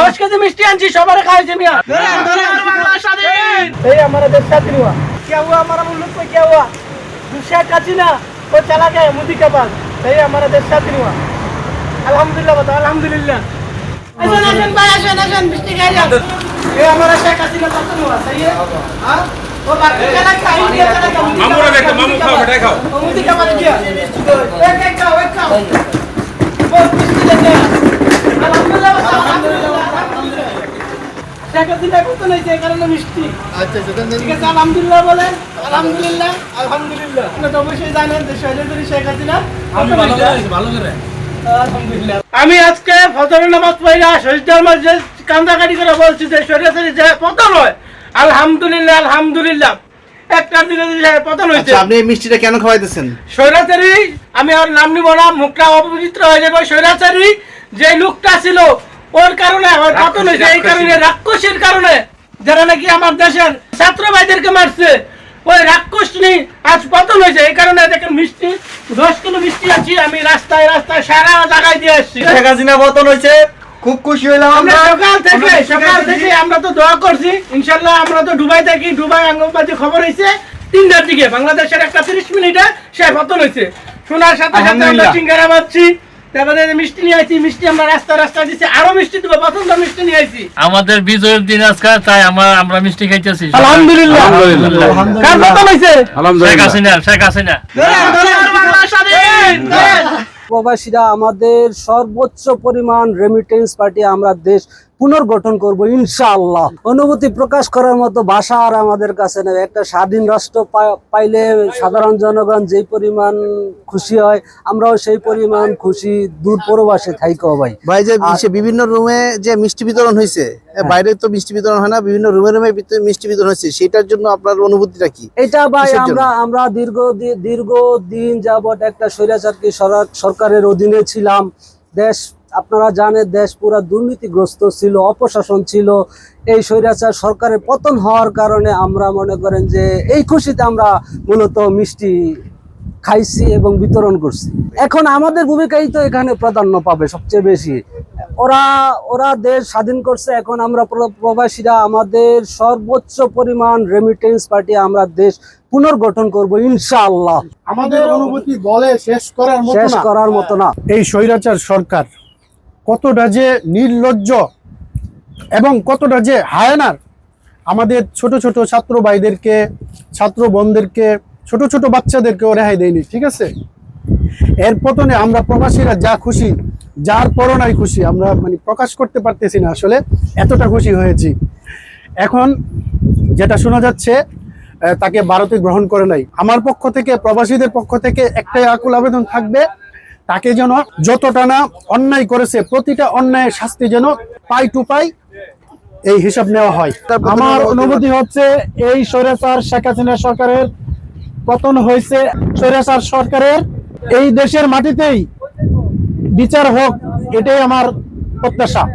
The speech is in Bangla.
10 কেজি মিষ্টি আনছি সবার খাওয়াইছি মিয়া এই हमारा देश स्वाधीन हुआ क्या हुआ हमारा मुल्क में क्या हुआ शेख हसीना वो चला गया मोदी के पास सही हमारा देश स्वाधीन हुआ अल्हम्दुलिल्लाह बताओ अल्हम्दुलिल्लाह मिष्टी खाई जाओ ये हमारा शेख हसीना स्वाधीन हुआ सही है हां वो बाकी चला खाई दिया चला मामू रे देखो मामू खाओ बेटा खाओ मोदी के पास गया एक खाओ वो मिष्टी लेके अल्हम्दुलिल्लाह बताओ अल्हम्दुलिल्लाह शेख हसीना को तो नहीं चाहिए कारण मिष्टी अच्छा ठीक है আলহামদুলিল্লাহ বলেন আলহামদুলিল্লাহ আলহামদুলিল্লাহ আপনি তো অবশ্যই জানেন যে শৈলেন্দ্র শেখ হাসিনা ভালো করে আলহামদুলিল্লাহ আমি আজকে ফজরের নামাজ পড়া শহীদের মসজিদে কান্দাকাটি করে বলছি যে শরীয়তের যে পতন হয় আলহামদুলিল্লাহ আলহামদুলিল্লাহ একটা দিনে যে পতন হইছে আচ্ছা আপনি এই মিষ্টিটা কেন খাওয়াইতেছেন শরীয়তেরই আমি আর নাম নিব না মুখটা অপবিত্র হয়ে যাবে শরীয়তেরই যে লোকটা ছিল ওর কারণে আমার পতন হয়েছে এই কারণে রাক্ষসের কারণে যারা নাকি আমার দেশের ছাত্র ভাইদেরকে মারছে ওই রাক্ষসনি আজ পতন হয়েছে এই কারণে দেখেন মিষ্টি 10 কিলো মিষ্টি আছি আমি রাস্তায় রাস্তায় সারা জায়গায় দিয়ে আসছি শেখ হাসিনা পতন হয়েছে খুব খুশি হইলাম আমরা সকাল থেকে আমরা তো দোয়া করছি ইনশাআল্লাহ আমরা তো দুবাই থাকি দুবাই আঙ্গনবাড়ি খবর হইছে 3টার দিকে বাংলাদেশের একটা 30 মিনিটে সে পতন হয়েছে শোনার সাথে সাথে আমরা সিঙ্গারা বাচ্চি তারপরে মিষ্টি নিয়ে আইছি মিষ্টি আমরা রাস্তা রাস্তা দিছি আরো মিষ্টি দেব পছন্দ মিষ্টি নিয়ে আইছি আমাদের বিজয়ের দিন আজকে তাই আমরা মিষ্টি খাইতেছি আলহামদুলিল্লাহ কার পতন হইছে আলহামদুলিল্লাহ শেখ হাসিনা প্রবাসীরা আমাদের সর্বোচ্চ পরিমাণ রেমিটেন্স পার্টি আমরা দেশ পুনর্গঠন করব ইনশাআল্লাহ। অনুভূতি প্রকাশ করার মতো ভাষা আর আমাদের কাছে নেই। একটা স্বাধীন রাষ্ট্র পাইলে সাধারণ জনগণ যেই পরিমাণ খুশি হয় আমরাও সেই পরিমাণ খুশি দূর প্রবাসে থাইকো ভাই। ভাই যে বিভিন্ন রুমে যে মিষ্টি বিতরণ হয়েছে বাইরে তো মিষ্টি বিতরণ হয় না বিভিন্ন রুমে রুমে মিষ্টি বিতরণ হয়েছে সেটার জন্য আপনার অনুভূতিটা কি? এটা ভাই আমরা দীর্ঘদিন যাবত একটা স্বৈরাচারী সরকারের অধীনে ছিলাম। দেশ আপনারা জানেন দেশ পুরা দুর্নীতিগ্রস্ত ছিল, অপশাসন ছিল। এই স্বৈরাচার সরকারের পতন হওয়ার কারণে আমরা মনে করেন যে এই খুশিতে আমরা মূলত মিষ্টি খাইছি এবং বিতরণ করছি। এখন আমাদের ভূমিকাই তো এখানে প্রাধান্য পাবে সবচেয়ে বেশি। ওরা দেশ স্বাধীন করছে, এখন আমরা প্রবাসীরা আমাদের সর্বোচ্চ পরিমাণ রেমিটেন্স পার্টি আমরা দেশ পুনর্গঠন করব ইনশাআল্লাহ। আমাদের অনুভূতি বলে শেষ করার মতো না। এই স্বৈরাচার সরকার কতটা যে নির্লজ্জ এবং কতটা যে হায়ানার আমাদের ছোট ছোট ছাত্র ভাইদেরকে ছাত্র বোনদেরকে ছোট ছোট বাচ্চাদেরকেও রেহাই দেয়নি, ঠিক আছে। এর পতনে আমরা প্রবাসীরা যা খুশি, যার পরনাই খুশি, আমরা মানে প্রকাশ করতে পারতেছি না আসলে এতটা খুশি হয়েছি। এখন যেটা শোনা যাচ্ছে তাকে ভারতে গ্রহণ করে নাই। আমার পক্ষ থেকে প্রবাসীদের পক্ষ থেকে একটাই আকুল আবেদন থাকবে, তাকে যেন যতটা না অন্যায় করেছে প্রতিটা অন্যায়ের শাস্তি যেন পাই টু পাই এই হিসাব নেওয়া হয়। আমার অনুভূতি হচ্ছে এই স্বৈরাচার শেখ হাসিনা সরকারের পতন হয়েছে। স্বৈরাচার সরকারের এই দেশের মাটিতেই বিচার হোক, এটাই আমার প্রত্যাশা।